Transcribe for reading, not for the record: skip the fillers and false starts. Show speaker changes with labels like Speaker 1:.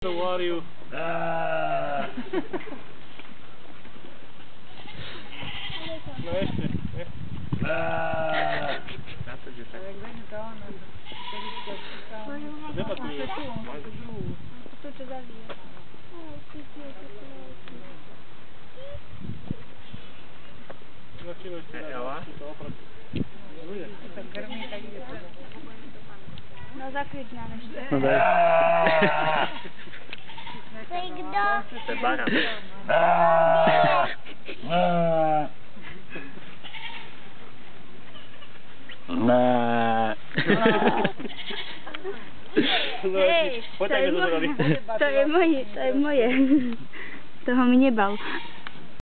Speaker 1: How are you? No ještě, ne? Debatuje.
Speaker 2: To čo zabije.
Speaker 1: Začínaš si dát to oproti.
Speaker 2: No zakryť nám ešte.
Speaker 3: No daj.
Speaker 2: To je kdo?
Speaker 3: To je baran.
Speaker 2: Hej, to je moje. Toho mi nebal.